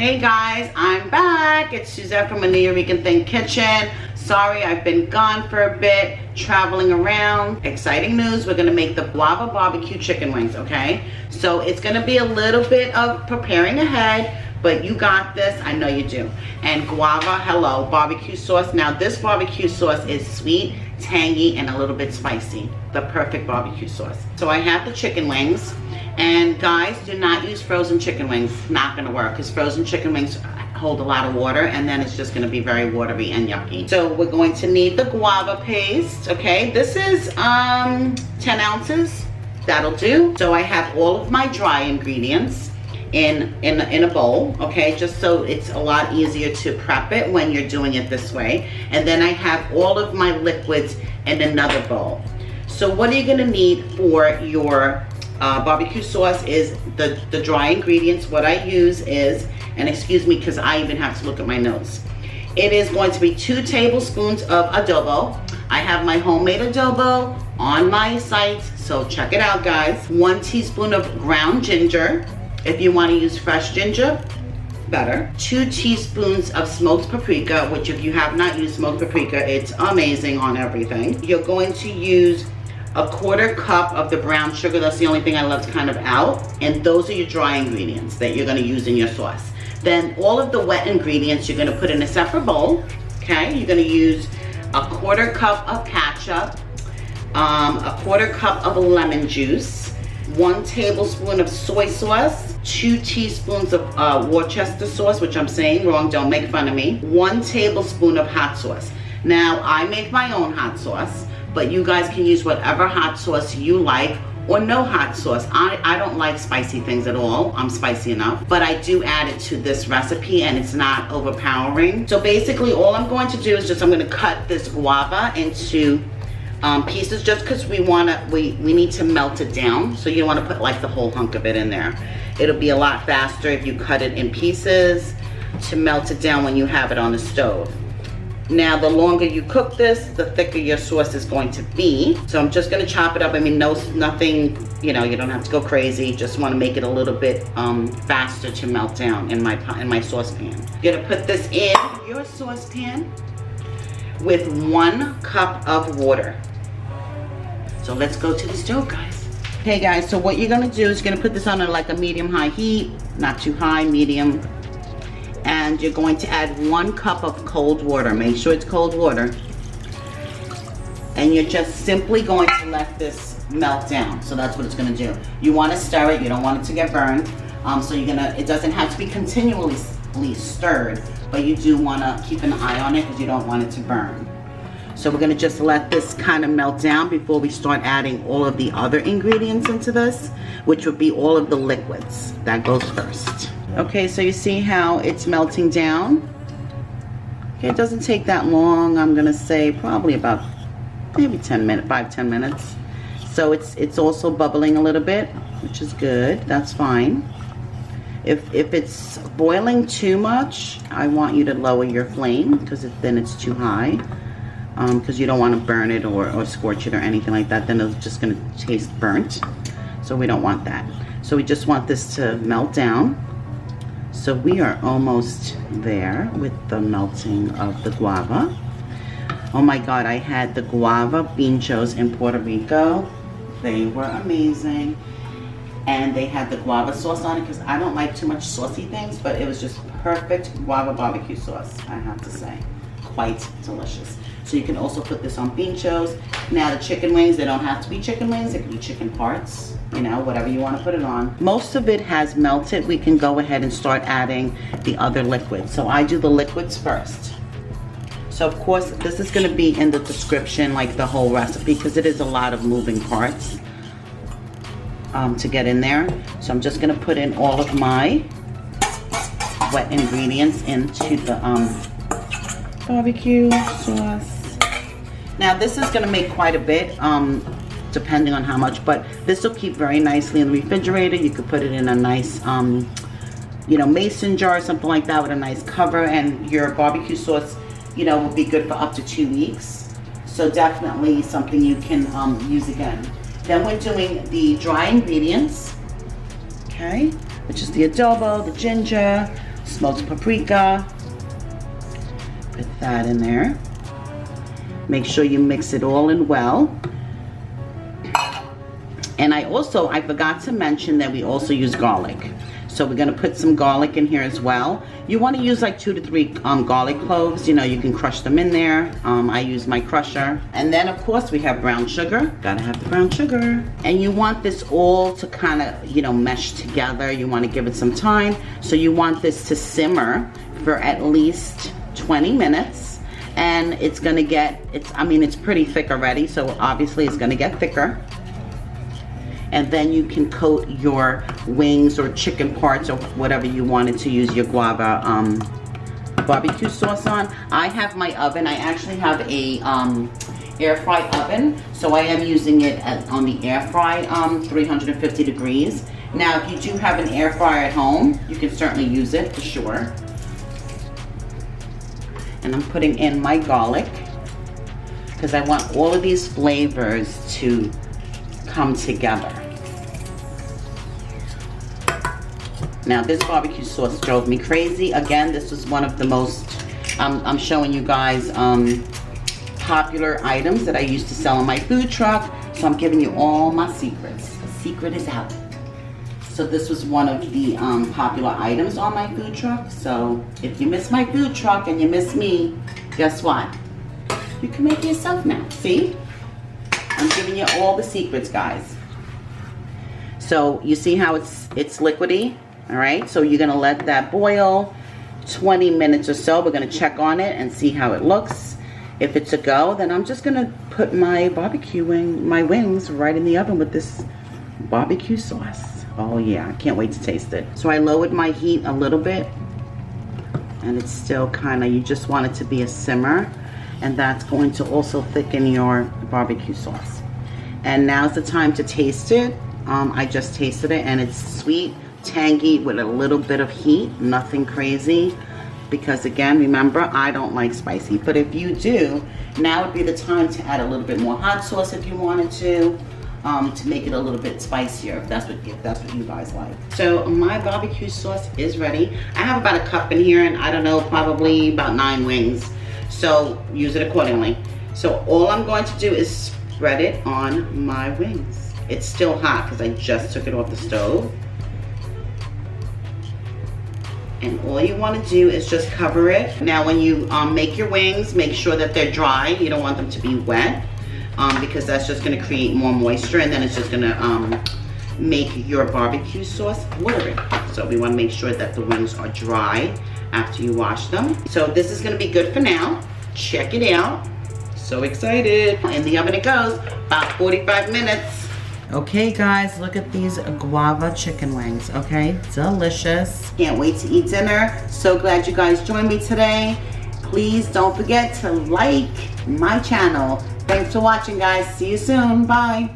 Hey guys, I'm back. It's Suzette from Anewyoricanthing Kitchen. Sorry, I've been gone for a bit, traveling around. Exciting news, we're gonna make the guava barbecue chicken wings, okay? So it's gonna be a little bit of preparing ahead, but you got this, I know you do. And guava, hello, barbecue sauce. Now this barbecue sauce is sweet, tangy, and a little bit spicy. The perfect barbecue sauce. So I have the chicken wings. And guys, do not use frozen chicken wings. It's not gonna work because frozen chicken wings hold a lot of water and then it's just gonna be very watery and yucky. So we're going to need the guava paste, okay? This is 10 ounces, that'll do. So I have all of my dry ingredients in a bowl, okay? Just so it's a lot easier to prep it when you're doing it this way. And then I have all of my liquids in another bowl. So what are you gonna need for your barbecue sauce is the dry ingredients. What I use is, and excuse me because I even have to look at my notes, it is going to be 2 tablespoons of adobo. I have my homemade adobo on my site, so check it out guys. 1 teaspoon of ground ginger. If you want to use fresh ginger, better. 2 teaspoons of smoked paprika, which if you have not used smoked paprika, it's amazing on everything. You're going to use 1/4 cup of the brown sugar. That's the only thing I left kind of out. And those are your dry ingredients that you're gonna use in your sauce. Then all of the wet ingredients you're gonna put in a separate bowl, okay? You're gonna use 1/4 cup of ketchup, 1/4 cup of lemon juice, 1 tablespoon of soy sauce, 2 teaspoons of Worcester sauce, which I'm saying wrong, don't make fun of me, 1 tablespoon of hot sauce. Now, I make my own hot sauce, but you guys can use whatever hot sauce you like or no hot sauce. I don't like spicy things at all. I'm spicy enough, but I do add it to this recipe and it's not overpowering. So basically all I'm going to do is I'm gonna cut this guava into pieces just because we need to melt it down. So you don't wanna put like the whole hunk of it in there. It'll be a lot faster if you cut it in pieces to melt it down when you have it on the stove. Now, the longer you cook this, the thicker your sauce is going to be. So I'm just gonna chop it up. I mean, nothing, you know, you don't have to go crazy. Just wanna make it a little bit faster to melt down in my saucepan. You're gonna put this in your saucepan with 1 cup of water. So let's go to the stove, guys. Okay guys, so what you're gonna do is you're gonna put this on like a medium-high heat, not too high, medium. And you're going to add 1 cup of cold water. Make sure it's cold water. And you're just simply going to let this melt down. So that's what it's gonna do. You wanna stir it, you don't want it to get burned. So it doesn't have to be continually stirred, but you do wanna keep an eye on it because you don't want it to burn. So we're gonna just let this kind of melt down before we start adding all of the other ingredients into this, which would be all of the liquids. That goes first. Okay, so you see how it's melting down? Okay, it doesn't take that long. I'm gonna say probably about maybe 5-10 minutes. So it's also bubbling a little bit, which is good, that's fine. If it's boiling too much, I want you to lower your flame because then it's too high. Because you don't want to burn it or scorch it or anything like that, then it's just gonna taste burnt. So we don't want that. So we just want this to melt down. So we are almost there with the melting of the guava. Oh my God, I had the guava pinchos in Puerto Rico. They were amazing. And they had the guava sauce on it because I don't like too much saucy things, but it was just perfect guava barbecue sauce, I have to say. Quite delicious. So you can also put this on pinchos. Now the chicken wings, they don't have to be chicken wings, they can be chicken parts, you know, whatever you want to put it on. Most of it has melted. We can go ahead and start adding the other liquids. So I do the liquids first. So of course, this is gonna be in the description, like the whole recipe, because it is a lot of moving parts to get in there. So I'm just gonna put in all of my wet ingredients into the barbecue sauce. Now this is gonna make quite a bit, depending on how much, but this will keep very nicely in the refrigerator. You could put it in a nice, you know, mason jar or something like that with a nice cover, and your barbecue sauce, you know, will be good for up to 2 weeks. So definitely something you can use again. Then we're doing the dry ingredients, okay, which is the adobo, the ginger, smoked paprika. Put that in there. Make sure you mix it all in well. And I forgot to mention that we also use garlic. So we're gonna put some garlic in here as well. You wanna use like 2 to 3 garlic cloves. You know, you can crush them in there. I use my crusher. And then of course we have brown sugar. Gotta have the brown sugar. And you want this all to kind of, you know, mesh together. You wanna give it some time. So you want this to simmer for at least 20 minutes. And it's gonna get, it's pretty thick already. So obviously it's gonna get thicker. And then you can coat your wings or chicken parts or whatever you wanted to use your guava barbecue sauce on. I have my oven. I actually have a air fry oven, so I am using it on the air fry 350 degrees. Now, if you do have an air fryer at home, you can certainly use it for sure. And I'm putting in my garlic because I want all of these flavors to come together. Now this barbecue sauce drove me crazy. Again, this was one of the most, I'm showing you guys popular items that I used to sell on my food truck. So I'm giving you all my secrets. The secret is out. So this was one of the popular items on my food truck. So if you miss my food truck and you miss me, guess what? You can make it yourself now, see? I'm giving you all the secrets, guys. So you see how it's liquidy, all right? So you're gonna let that boil 20 minutes or so. We're gonna check on it and see how it looks. If it's a go, then I'm just gonna put my my wings right in the oven with this barbecue sauce. Oh yeah, I can't wait to taste it. So I lowered my heat a little bit, and it's still kinda, you just want it to be a simmer. And that's going to also thicken your barbecue sauce. And now's the time to taste it. I just tasted it and it's sweet, tangy with a little bit of heat, nothing crazy. Because again, remember, I don't like spicy. But if you do, now would be the time to add a little bit more hot sauce if you wanted to make it a little bit spicier, if that's what you guys like. So my barbecue sauce is ready. I have about a cup in here and I don't know, probably about 9 wings. So use it accordingly. So all I'm going to do is spread it on my wings. It's still hot because I just took it off the stove. And all you want to do is just cover it. Now when you make your wings, make sure that they're dry. You don't want them to be wet because that's just going to create more moisture, and then it's just going to make your barbecue sauce watery. So we want to make sure that the wings are dry after you wash them. So this is gonna be good for now. Check it out. So excited. In the oven it goes, about 45 minutes. Okay guys, look at these guava chicken wings, okay? Delicious. Can't wait to eat dinner. So glad you guys joined me today. Please don't forget to like my channel. Thanks for watching guys. See you soon. Bye.